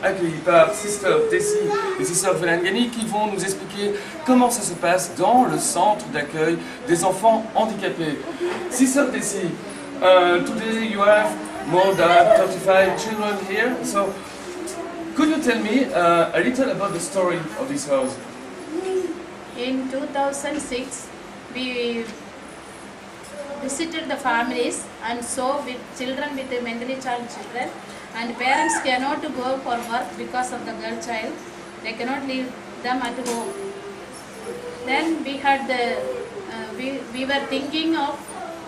accueillis par Sister Desi et Sister Velangani qui vont nous expliquer comment ça se passe dans le centre d'accueil des enfants handicapés. Sister Desi, today you have more than 35 children here, so could you tell me a little about the story of this house? In 2006, we visited the families and saw with children with mentally challenged children, and parents cannot go for work because of the girl child. They cannot leave them at home. Then we had we were thinking of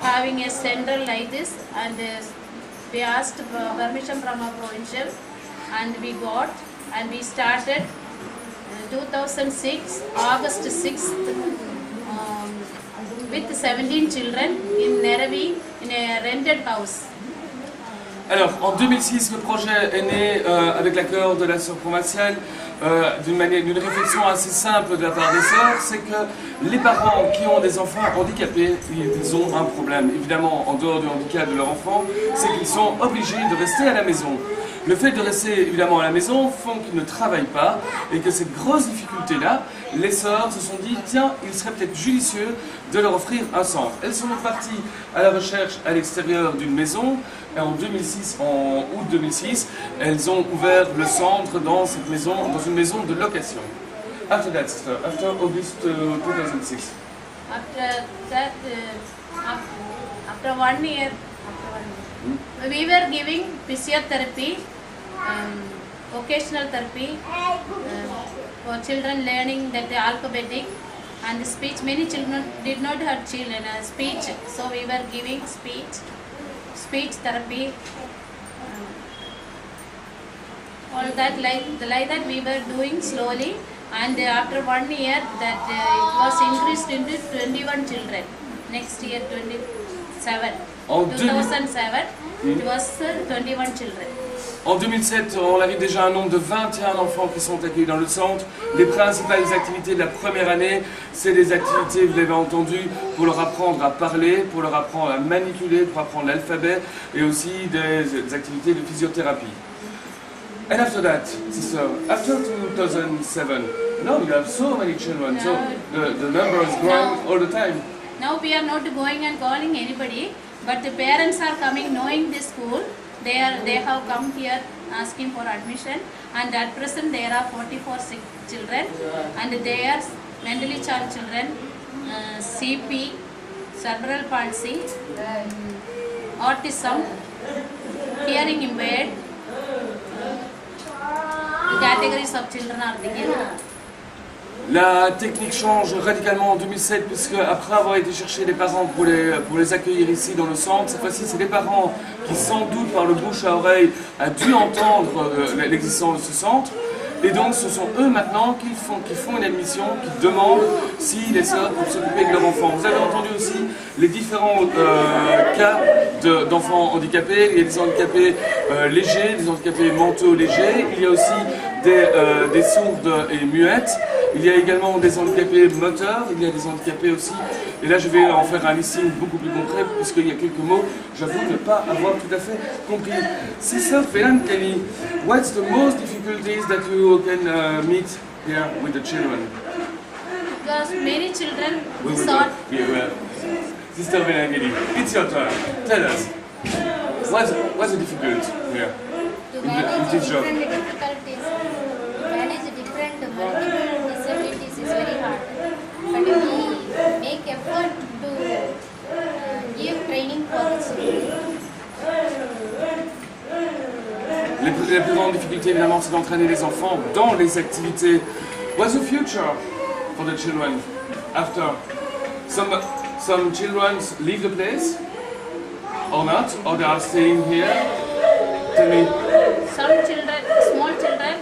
having a center like this, and we asked permission from our provincial, and we got, and we started 2006 August 6th with 17 children in Neravi in a rented house. Alors, en 2006, le projet est né avec l'accord de la sœur provinciale d'une réflexion assez simple de la part des sœurs, c'est que les parents qui ont des enfants handicapés, ils ont un problème. Évidemment, en dehors du handicap de leur enfant, c'est qu'ils sont obligés de rester à la maison. Le fait de rester évidemment à la maison font qu'ils ne travaillent pas et que cette grosse difficulté-là, les sœurs se sont dit, tiens, il serait peut-être judicieux de leur offrir un centre. Elles sont parties à la recherche à l'extérieur d'une maison et en août 2006, elles ont ouvert le centre dans cette maison, dans une maison de location. After that, sister, after August 2006. After that, after 1 year, we were giving physiotherapy, vocational therapy for children learning that the alphabetic and speech. Many children did not have speech, so we were giving speech therapy. All that like that we were doing slowly, and after 1 year that it was increased into 21 children. Next year 2007. En 2007, it was 21 children. En 2007, on avait déjà un nombre de 21 enfants qui sont accueillis dans le centre. Les principales activités de la première année, c'est des activités, vous l'avez entendu, pour leur apprendre à parler, pour leur apprendre à manipuler, pour apprendre l'alphabet, et aussi des activités de physiothérapie. And after that, sister, after 2007, now you have so many children, so the number is growing all the time. Now we are not going and calling anybody, but the parents are coming knowing this school. They have come here asking for admission, and at present there are 44 sick children, and they are mentally challenged children, CP, cerebral palsy, autism, hearing impaired. Categories of children are there. La technique change radicalement en 2007 puisque après avoir été chercher les parents pour les accueillir ici dans le centre, cette fois-ci c'est les parents qui sans doute par le bouche à oreille a dû entendre l'existence de ce centre. Et donc ce sont eux maintenant qui font une admission, qui demandent si les sœurs peuvent s'occuper de leur enfant. Vous avez entendu aussi les différents cas d'enfants handicapés. Il y a des handicapés légers, des handicapés mentaux légers. Il y a aussi des sourdes et muettes. Il y a également des handicapés moteurs, il y a des handicapés aussi. Et là je vais en faire un listing beaucoup plus concret puisqu'il y a quelques mots, j'avoue ne pas avoir tout à fait compris. Sister Velangani, what's the most difficulties that you can meet here with the children? Because many children thought... Sister Velangani, it's your turn. Tell us, what's the difficult here? To manage this job? different difficulties, manage different multiple disabilities is very hard. But we make effort to give training for the children. La plus grande difficulté évidemment c'est d'entraîner les enfants dans les activités. What's the future for the children after? Some children leave the place or not? Or they are staying here? Tell me. Some children, small children,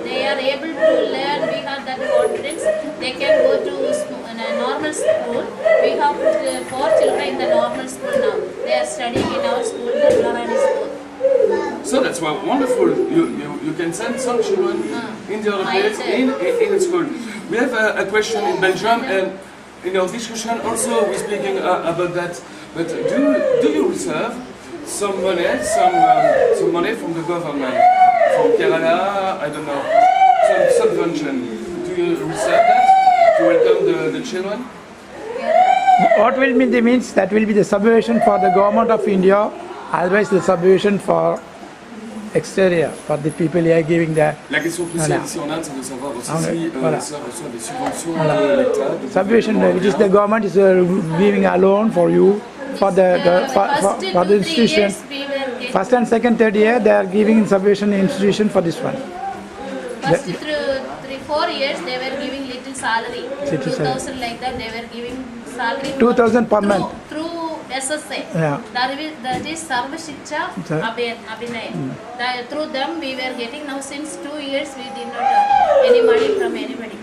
they are able to learn. We have that confidence. They can go to a normal school. We have 4 children in the normal school now. They are studying in our school, the Blarani school. So that's wonderful. You can send some children in the other place in the school. We have a question in Belgium, and in our discussion also we're speaking about that. But do you reserve some money from the government, from Kerala don't know, some subvention. Do you reserve that to welcome the children? What will be the means? That will be the subvention for the government of India, otherwise the subvention for exterior, for the people here giving the La question cruciale Voilà. ici en Inde, c'est de savoir aussi Ah, si voilà. les sœurs reçoivent des subventions de l'État. de subvention, gouvernement which is indien. the government is giving a loan for you for the for the institution. First and second, third year they are giving subvention institution for this one. First through 4 years they were giving little salary. Little 2000 like that they were giving salary. 2000 per through- month. Through SSA. Yeah. That is Sarva Shiksha Sir. Abhinay. Through them we were getting now since 2 years we did not have any money from anybody.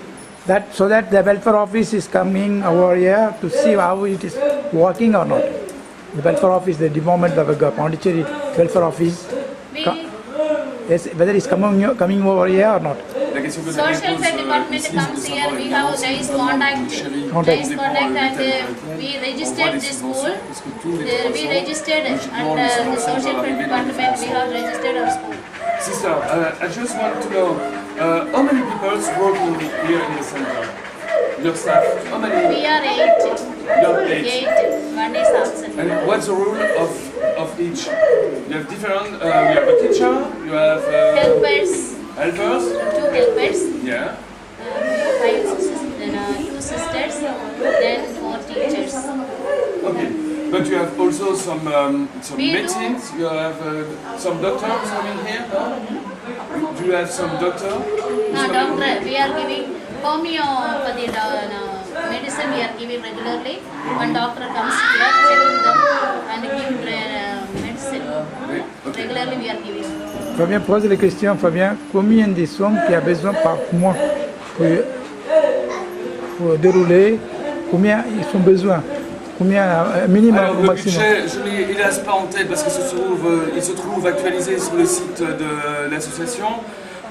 That so that the welfare office is coming over here to see how it is working or not. The welfare office, the department of the Pondicherry welfare office, We yes, whether it's coming over here or not. La question que Social Daniel Welfare pose Department ici, comes c'est de here, savoir we évidemment have si nice le gouvernement contact, Pondichéry nice dépend contact de and tel we on voit registered les this subventions, school. parce que tous les We 3 ans, registered logiquement, and les the subventions Social doivent Welfare arriver dans les Department we 3 have ans. registered our school. Sister, I just want to know how many people working here in the center? Your staff? How many? We are 8. You're 8. 8. One is absent. And what's the rule of each? You have different. You have a teacher. You have Helpers, helpers. 2 helpers, Yeah. 5 sisters, then 2 sisters, then 4 teachers. Okay. But you have also some We do. medicines. You have some doctors coming here. No? Do you have some doctor? who's coming Doctor, here? we are giving homeopathy medicine we are giving regularly. One doctor comes here, checking them and give medicine. Oui, okay. Regularly we are giving. Fabien pose la question, Fabien, combien de sommes qu'il y a besoin par mois pour dérouler, combien ils ont besoin, combien minimum Alors ou le maximum. budget, je l'ai hélas pas en tête parce que il se trouve actualisé sur le site de l'association.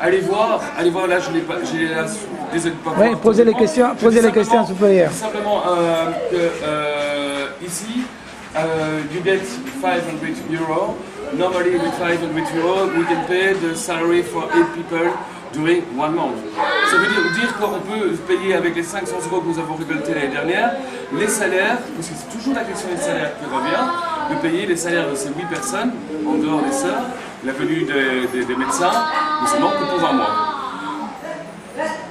Allez voir là, je l'ai pas, j'ai hélas, désolé de pas Oui, pouvoir posez tout les répondre. questions, Je posez dis les questions simplement- supérieures. je dis simplement que ici, you get 500 euros. Normally with 500 euros, we can pay the salary for 8 people during 1 month. Ça veut dire qu'on peut payer avec les 500 euros que nous avons récoltés l'année dernière, les salaires, parce que c'est toujours la question des salaires qui revient, de payer les salaires de ces 8 personnes, en dehors des sœurs, la venue des médecins, nous seulement que pour 1 mois.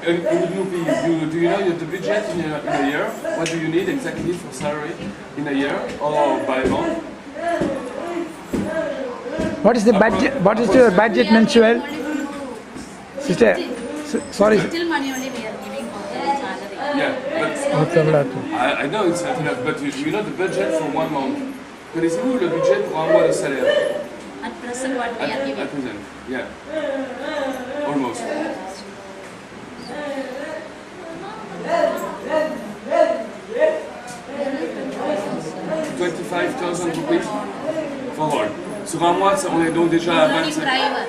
Do you know the budget in a year? What do you need exactly for salary in a year or by month? What is the budget? What is your budget mensual? Sister, sorry. Little money only we are giving for the salary. Yeah, but I know it's not enough, but you know the budget for 1 month. Connaissez-vous le budget pour 1 mois de salaire? At present what we are At giving. present, yeah. Almost. $25,000 for all. Sur 1 mois, on est donc déjà à Including 25. driver.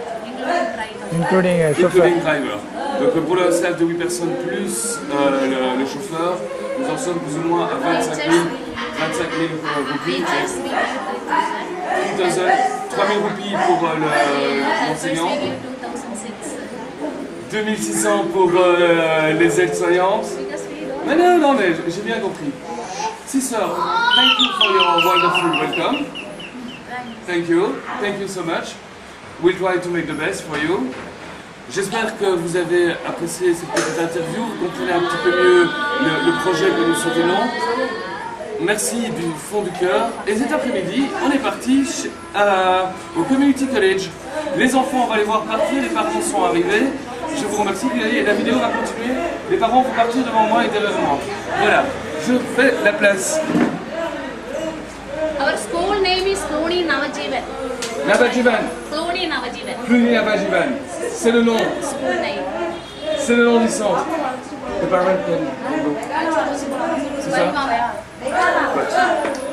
Including a chauffeur. Including driver. Donc pour le staff de 8 personnes plus le chauffeur, nous en sommes plus ou moins à 25 000 roupies. Teachers we give 3 000 roupies pour l'enseignant, we give 2006. 2600 pour les aides-soignantes. Because we don't. Non, mais j'ai bien compris. Sister, thank you for your wonderful welcome. Thank you so much. We'll try to make the best for you. J'espère que vous avez apprécié cette petite interview, vous comprenez un petit peu mieux le projet que nous soutenons. Merci du fond du cœur. Et cet après-midi, on est parti au Community College. Les enfants, on va les voir partir, les parents sont arrivés. Je vous remercie. Et la vidéo va continuer. Les parents vont partir devant moi et derrière moi. Voilà, je fais la place. Our school name is Cluny Navajivan. Navajivan, Cluny Navajivan. Cluny Navajivan. C'est le nom. School name. C'est le nom du centre. The parent can go. C'est ça? Very well. Ouais.